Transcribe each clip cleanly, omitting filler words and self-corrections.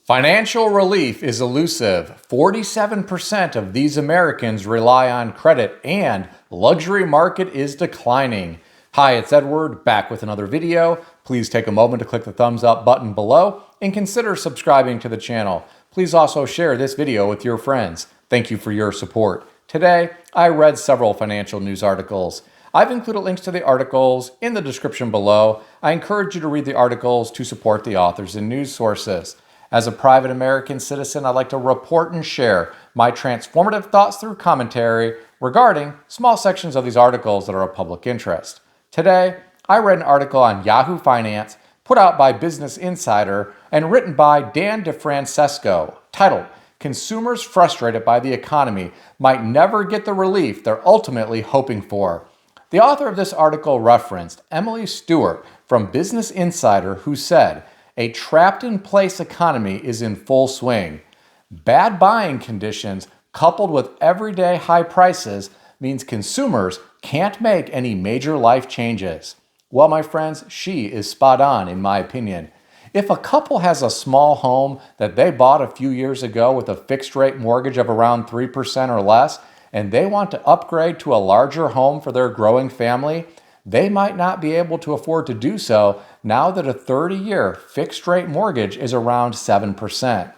Financial relief is elusive. 47% of these Americans rely on credit, and luxury market is declining. Hi, it's Edward, back with another video. Please take a moment to click the thumbs up button below and consider subscribing to the channel. Please also share this video with your friends. Thank you for your support. Today, I read several financial news articles. I've included links to the articles in the description below. I encourage you to read the articles to support the authors and news sources. As a private American citizen, I'd like to report and share my transformative thoughts through commentary regarding small sections of these articles that are of public interest. Today, I read an article on Yahoo Finance put out by Business Insider and written by Dan DeFrancesco, titled, "Consumers Frustrated by the Economy Might Never Get the Relief They're Ultimately Hoping For." The author of this article referenced Emily Stewart from Business Insider, who said, "A trapped-in-place economy is in full swing. Bad buying conditions coupled with everyday high prices means consumers can't make any major life changes." Well, my friends, she is spot on in my opinion. If a couple has a small home that they bought a few years ago with a fixed-rate mortgage of around 3% or less, and they want to upgrade to a larger home for their growing family, they might not be able to afford to do so now that a 30-year fixed-rate mortgage is around 7%.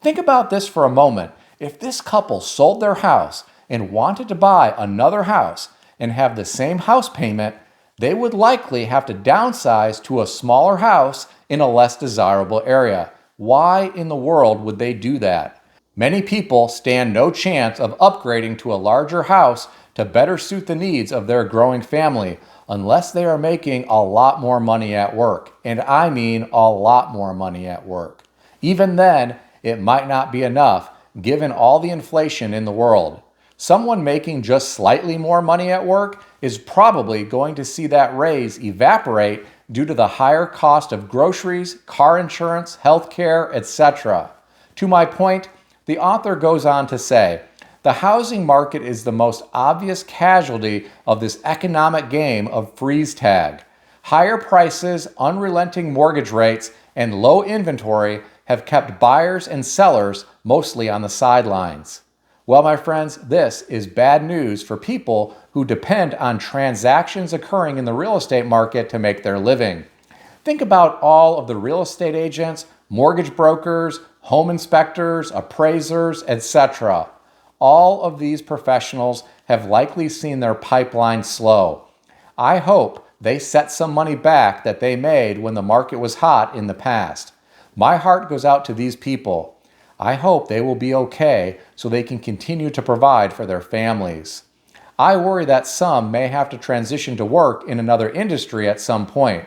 Think about this for a moment. If this couple sold their house and wanted to buy another house and have the same house payment, they would likely have to downsize to a smaller house in a less desirable area. Why in the world would they do that? Many people stand no chance of upgrading to a larger house to better suit the needs of their growing family unless they are making a lot more money at work. And I mean a lot more money at work. Even then, it might not be enough given all the inflation in the world. Someone making just slightly more money at work is probably going to see that raise evaporate due to the higher cost of groceries, car insurance, healthcare, etc. To my point, the author goes on to say, "The housing market is the most obvious casualty of this economic game of freeze tag. Higher prices, unrelenting mortgage rates, and low inventory have kept buyers and sellers mostly on the sidelines." Well, my friends, this is bad news for people who depend on transactions occurring in the real estate market to make their living. Think about all of the real estate agents, mortgage brokers, home inspectors, appraisers, etc. All of these professionals have likely seen their pipeline slow. I hope they set some money back that they made when the market was hot in the past. My heart goes out to these people. I hope they will be okay so they can continue to provide for their families. I worry that some may have to transition to work in another industry at some point.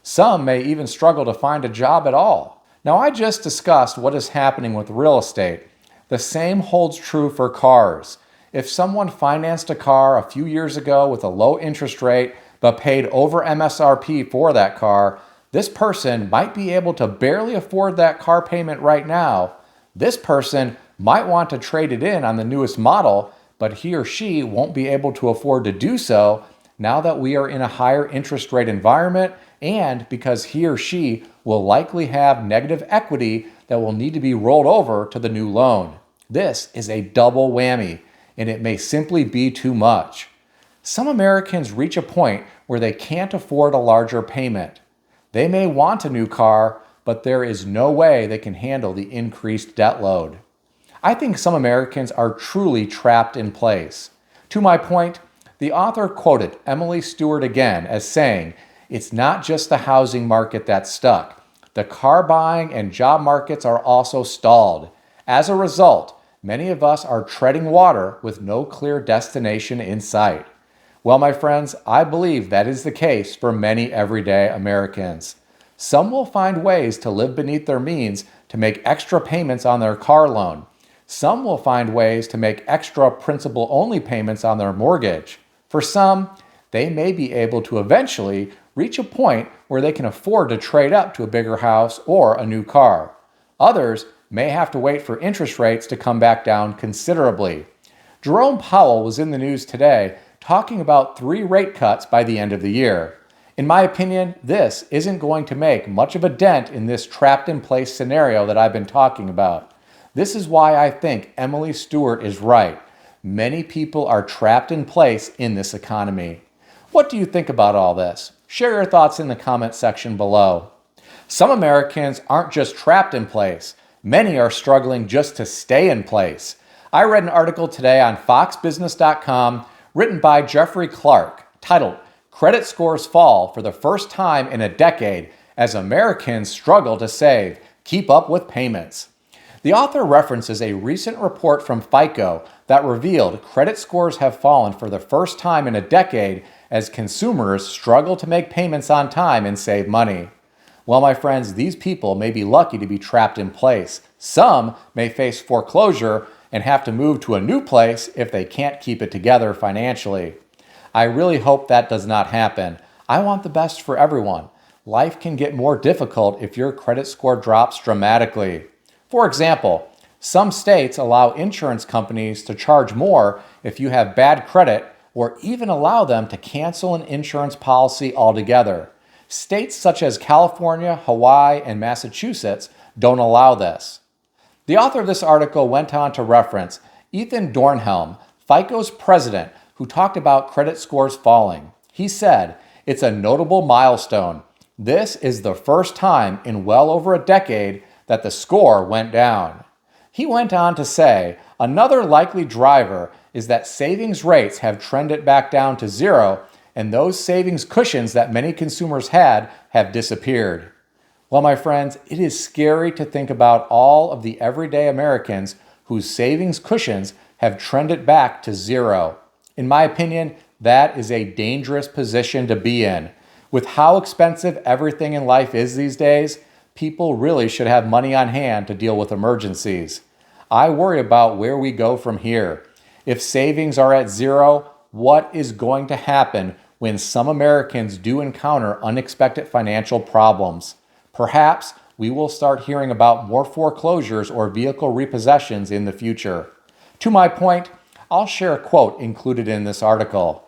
Some may even struggle to find a job at all. Now, I just discussed what is happening with real estate. The same holds true for cars. If someone financed a car a few years ago with a low interest rate but paid over MSRP for that car, this person might be able to barely afford that car payment right now. This person might want to trade it in on the newest model, but he or she won't be able to afford to do so now that we are in a higher interest rate environment, and because he or she will likely have negative equity that will need to be rolled over to the new loan. This is a double whammy, and it may simply be too much. Some Americans reach a point where they can't afford a larger payment. They may want a new car, but there is no way they can handle the increased debt load. I think some Americans are truly trapped in place. To my point, the author quoted Emily Stewart again as saying, "It's not just the housing market that's stuck. The car buying and job markets are also stalled. As a result, many of us are treading water with no clear destination in sight." Well, my friends, I believe that is the case for many everyday Americans. Some will find ways to live beneath their means to make extra payments on their car loan. Some will find ways to make extra principal-only payments on their mortgage. For some, they may be able to eventually reach a point where they can afford to trade up to a bigger house or a new car. Others may have to wait for interest rates to come back down considerably. Jerome Powell was in the news today talking about 3 rate cuts by the end of the year. In my opinion, this isn't going to make much of a dent in this trapped in place scenario that I've been talking about. This is why I think Emily Stewart is right. Many people are trapped in place in this economy. What do you think about all this? Share your thoughts in the comment section below. Some Americans aren't just trapped in place. Many are struggling just to stay in place. I read an article today on foxbusiness.com written by Jeffrey Clark titled, "Credit Scores Fall for the First Time in a Decade as Americans Struggle to Save. Keep Up with Payments." The author references a recent report from FICO that revealed credit scores have fallen for the first time in a decade as consumers struggle to make payments on time and save money. Well, my friends, these people may be lucky to be trapped in place. Some may face foreclosure and have to move to a new place if they can't keep it together financially. I really hope that does not happen. I want the best for everyone. Life can get more difficult if your credit score drops dramatically. For example, some states allow insurance companies to charge more if you have bad credit or even allow them to cancel an insurance policy altogether. States such as California, Hawaii, and Massachusetts don't allow this. The author of this article went on to reference Ethan Dornhelm, FICO's president, who talked about credit scores falling. He said, "It's a notable milestone. This is the first time in well over a decade that the score went down." He went on to say, "Another likely driver is that savings rates have trended back down to zero, and those savings cushions that many consumers had have disappeared." Well, my friends, it is scary to think about all of the everyday Americans whose savings cushions have trended back to zero. In my opinion, that is a dangerous position to be in. With how expensive everything in life is these days, people really should have money on hand to deal with emergencies. I worry about where we go from here. If savings are at zero, what is going to happen when some Americans do encounter unexpected financial problems? Perhaps we will start hearing about more foreclosures or vehicle repossessions in the future. To my point, I'll share a quote included in this article.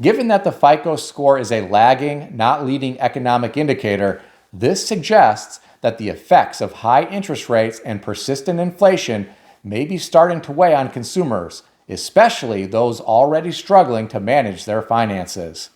"Given that the FICO score is a lagging, not leading economic indicator, this suggests that the effects of high interest rates and persistent inflation may be starting to weigh on consumers, especially those already struggling to manage their finances."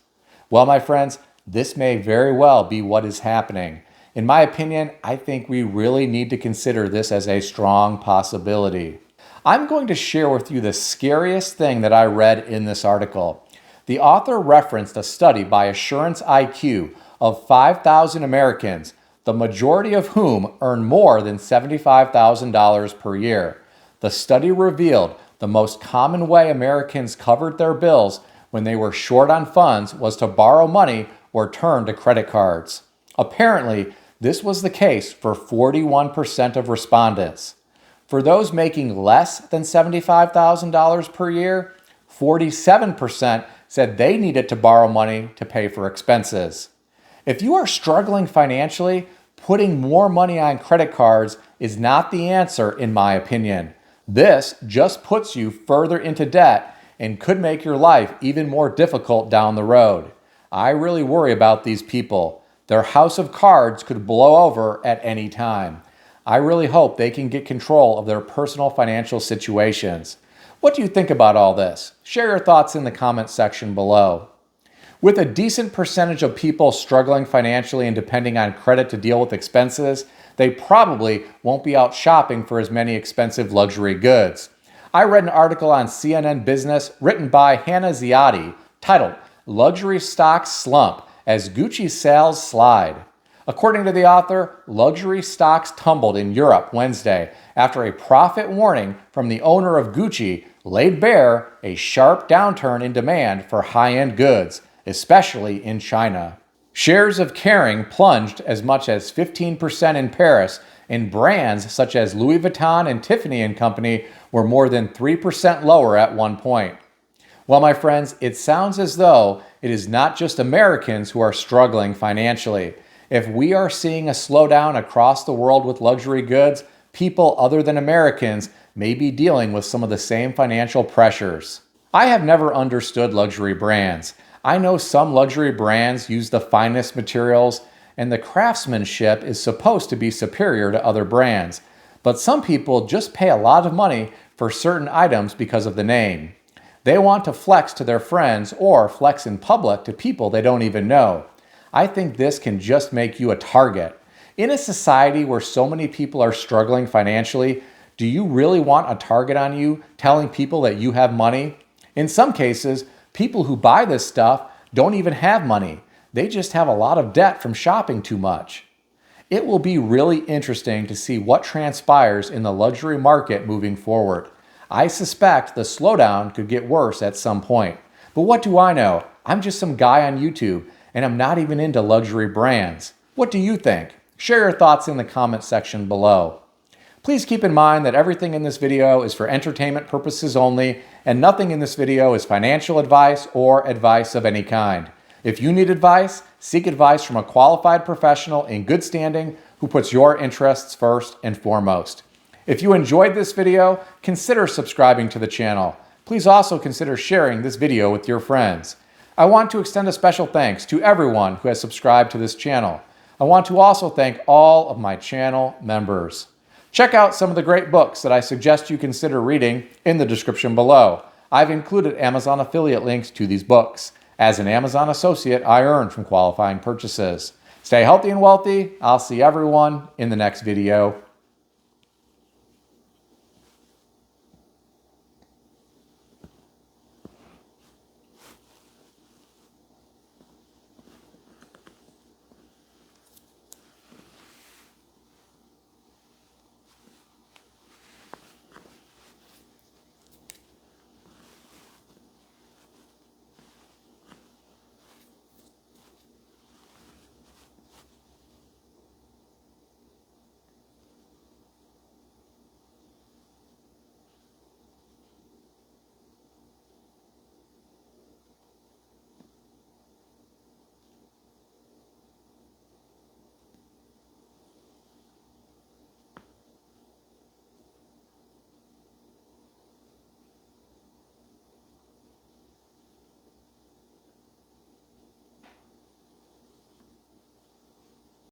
Well, my friends, this may very well be what is happening. In my opinion, I think we really need to consider this as a strong possibility. I'm going to share with you the scariest thing that I read in this article. The author referenced a study by Assurance IQ of 5,000 Americans, the majority of whom earn more than $75,000 per year. The study revealed the most common way Americans covered their bills when they were short on funds was to borrow money or turn to credit cards. Apparently, this was the case for 41% of respondents. For those making less than $75,000 per year, 47% said they needed to borrow money to pay for expenses. If you are struggling financially, putting more money on credit cards is not the answer, in my opinion. This just puts you further into debt and could make your life even more difficult down the road. I really worry about these people. Their house of cards could blow over at any time. I really hope they can get control of their personal financial situations. What do you think about all this? Share your thoughts in the comment section below. With a decent percentage of people struggling financially and depending on credit to deal with expenses, they probably won't be out shopping for as many expensive luxury goods. I read an article on CNN Business written by Hannah Ziadi titled, "Luxury Stocks Slump as Gucci Sales Slide." According to the author, luxury stocks tumbled in Europe Wednesday after a profit warning from the owner of Gucci laid bare a sharp downturn in demand for high-end goods, especially in China. Shares of Kering plunged as much as 15% in Paris, and brands such as Louis Vuitton and Tiffany & Company were more than 3% lower at one point. Well, my friends, it sounds as though it is not just Americans who are struggling financially. If we are seeing a slowdown across the world with luxury goods, people other than Americans may be dealing with some of the same financial pressures. I have never understood luxury brands. I know some luxury brands use the finest materials, and the craftsmanship is supposed to be superior to other brands. But some people just pay a lot of money for certain items because of the name. They want to flex to their friends or flex in public to people they don't even know. I think this can just make you a target. In a society where so many people are struggling financially, do you really want a target on you telling people that you have money? In some cases, people who buy this stuff don't even have money. They just have a lot of debt from shopping too much. It will be really interesting to see what transpires in the luxury market moving forward. I suspect the slowdown could get worse at some point. But what do I know? I'm just some guy on YouTube, and I'm not even into luxury brands. What do you think? Share your thoughts in the comment section below. Please keep in mind that everything in this video is for entertainment purposes only, and nothing in this video is financial advice or advice of any kind. If you need advice, seek advice from a qualified professional in good standing who puts your interests first and foremost. If you enjoyed this video, consider subscribing to the channel. Please also consider sharing this video with your friends. I want to extend a special thanks to everyone who has subscribed to this channel. I want to also thank all of my channel members. Check out some of the great books that I suggest you consider reading in the description below. I've included Amazon affiliate links to these books. As an Amazon associate, I earn from qualifying purchases. Stay healthy and wealthy. I'll see everyone in the next video.